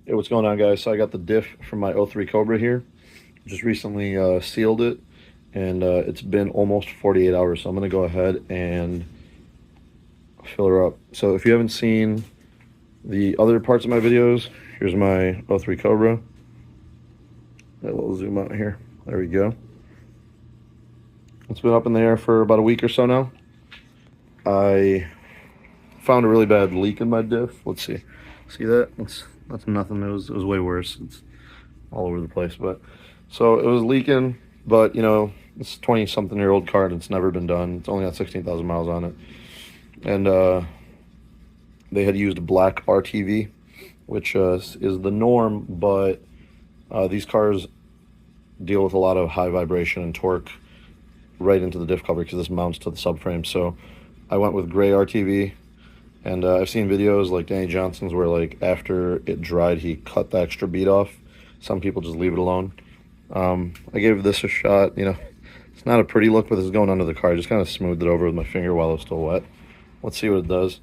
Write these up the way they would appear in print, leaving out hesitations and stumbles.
Hey, what's going on, guys? So I got the diff from my '03 Cobra here. Just recently sealed it, and it's been almost 48 hours. So I'm gonna go ahead and fill her up. So if you haven't seen the other parts of my videos, here's my '03 Cobra. A little zoom out here. There we go. It's been up in the air for about a week or so now. I found a really bad leak in my diff. Let's see. See that? That's nothing. It was way worse. It's all over the place. But so it was leaking, but it's a 20-something-year-old car and it's never been done. It's only got 16,000 miles on it. And they had used black RTV, which is the norm, but these cars deal with a lot of high vibration and torque right into the diff cover because this mounts to the subframe. So I went with gray RTV. And I've seen videos like Danny Johnson's where, like, after it dried, he cut the extra bead off. Some people just leave it alone. I gave this a shot. It's not a pretty look, but this is going under the car. I just kind of smoothed it over with my finger while it's still wet. Let's see what it does.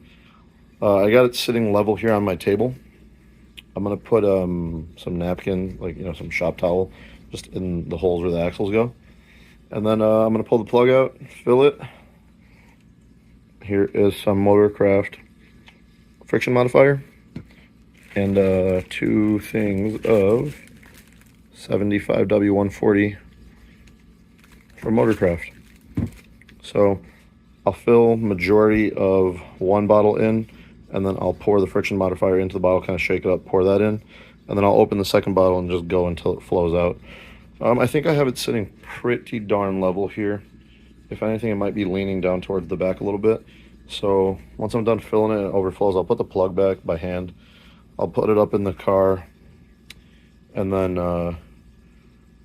I got it sitting level here on my table. I'm going to put some napkin, like, some shop towel, just in the holes where the axles go. And then I'm going to pull the plug out, fill it. Here is some Motorcraft friction modifier and two things of 75W140 from Motorcraft. So I'll fill majority of one bottle in, and then I'll pour the friction modifier into the bottle, kind of shake it up, pour that in, and then I'll open the second bottle and just go until it flows out. I think I have it sitting pretty darn level here. If anything, it might be leaning down towards the back a little bit. So once I'm done filling it and it overflows, I'll put the plug back by hand. I'll put it up in the car and then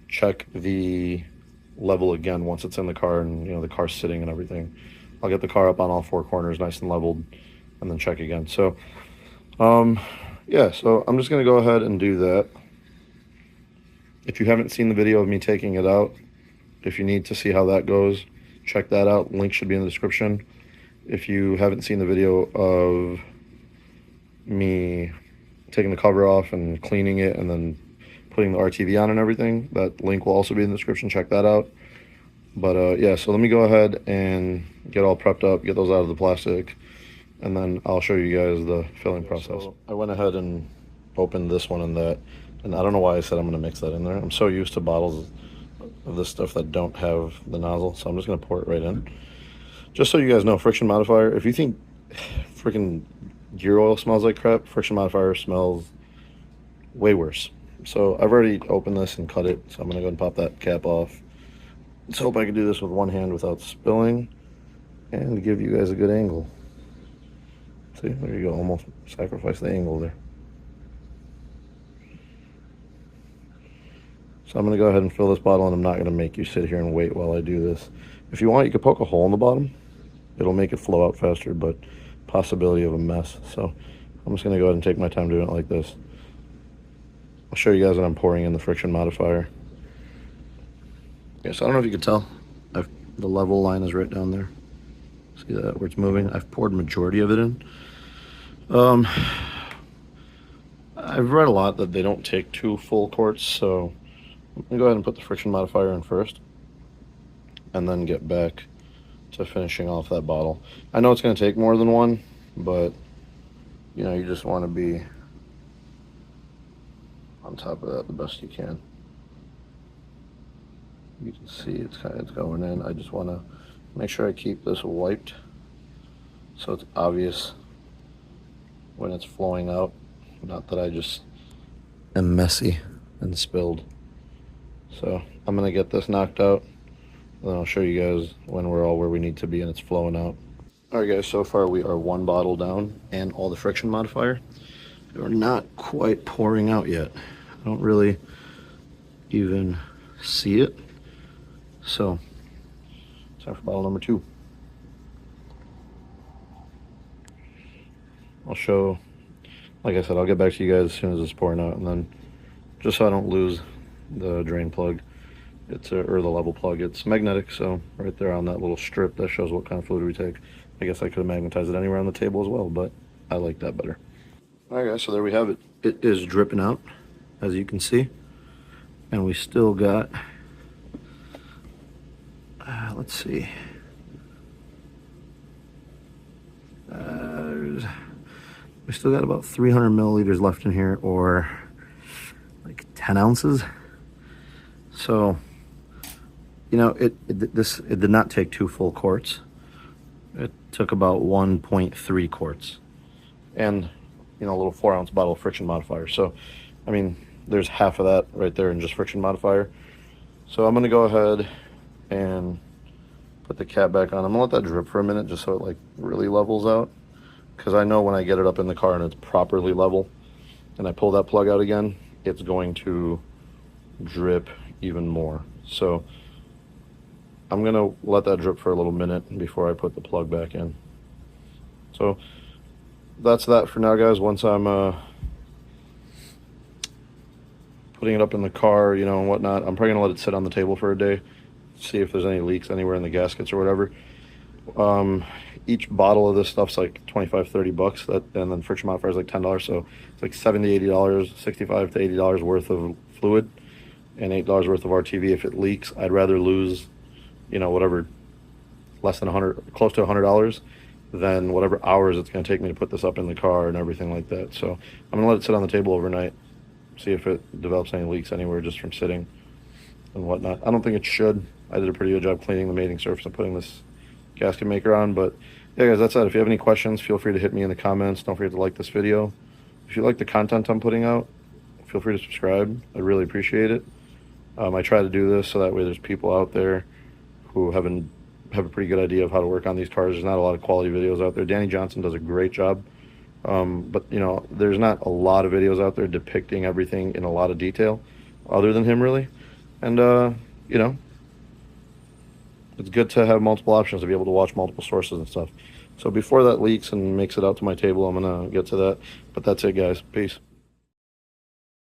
check the level again once it's in the car and the car's sitting and everything. I'll get the car up on all four corners nice and leveled and then check again. So yeah, so I'm just gonna go ahead and do that. If you haven't seen the video of me taking it out, if you need to see how that goes, check that out. Link should be in the description. If you haven't seen the video of me taking the cover off and cleaning it and then putting the RTV on and everything, that link will also be in the description. Check that out. But yeah, so let me go ahead and get all prepped up, get those out of the plastic, and then I'll show you guys the filling process. So I went ahead and opened this one and that, and I don't know why I said I'm going to mix that in there. I'm so used to bottles of this stuff that don't have the nozzle, so I'm just going to pour it right in. Just so you guys know, friction modifier, if you think freaking gear oil smells like crap, friction modifier smells way worse. So I've already opened this and cut it, so I'm going to go and pop that cap off. Let's hope I can do this with one hand without spilling and give you guys a good angle. See, there you go, almost sacrificed the angle there. So I'm going to go ahead and fill this bottle, and I'm not going to make you sit here and wait while I do this. If you want, you could poke a hole in the bottom. It'll make it flow out faster, but possibility of a mess. So I'm just going to go ahead and take my time doing it like this. I'll show you guys when I'm pouring in the friction modifier. Okay, so I don't know if you could tell. The level line is right down there. See that, where it's moving? I've poured majority of it in. I've read a lot that they don't take 2 full quarts, so I'm going to go ahead and put the friction modifier in first and then get back to finishing off that bottle. I know it's going to take more than one, but you just want to be on top of that the best you can. You can see it's going in. I just want to make sure I keep this wiped so it's obvious when it's flowing out, not that I just am messy and spilled. So I'm going to get this knocked out, and then I'll show you guys when we're all where we need to be and it's flowing out. Alright guys, so far we are one bottle down and all the friction modifier. We're not quite pouring out yet. I don't really even see it. So, time for bottle number 2. I'll show, like I said, I'll get back to you guys as soon as it's pouring out, and then just so I don't lose the drain plug, or the level plug, it's magnetic, so right there on that little strip that shows what kind of fluid we take. I guess I could have magnetized it anywhere on the table as well, but I like that better. Alright guys, so there we have it. it is dripping out, as you can see, and we still got, let's see, we still got about 300 milliliters left in here, or like 10 ounces. So, you know, it did not take 2 full quarts. It took about 1.3 quarts, and you know, a little 4-ounce bottle of friction modifier. So, I mean, there's half of that right there in just friction modifier. So I'm gonna go ahead and put the cap back on. I'm gonna let that drip for a minute just so it like really levels out, because I know when I get it up in the car and it's properly level and I pull that plug out again, it's going to drip even more. So I'm gonna let that drip for a little minute before I put the plug back in. So that's that for now, guys. Once I'm putting it up in the car, you know, and whatnot, I'm probably gonna let it sit on the table for a day, see if there's any leaks anywhere in the gaskets or whatever. Each bottle of this stuff's like 25-30 bucks, and then friction modifier is like $10, so it's like $70-80, $65 to $80 worth of fluid and $8 worth of RTV. If it leaks, I'd rather lose, you know, whatever, less than 100, close to $100, than whatever hours it's going to take me to put this up in the car and everything like that. So I'm going to let it sit on the table overnight, see if it develops any leaks anywhere just from sitting and whatnot. I don't think it should. I did a pretty good job cleaning the mating surface and putting this gasket maker on. But yeah, guys, that's it. If you have any questions, feel free to hit me in the comments. Don't forget to like this video. If you like the content I'm putting out, feel free to subscribe. I really appreciate it. I try to do this so that way there's people out there who have a pretty good idea of how to work on these cars. There's not a lot of quality videos out there. Danny Johnson does a great job, but you know, there's not a lot of videos out there depicting everything in a lot of detail other than him, really. And you know, it's good to have multiple options, to be able to watch multiple sources and stuff. So before that leaks and makes it out to my table, I'm gonna get to that. But that's it, guys. Peace.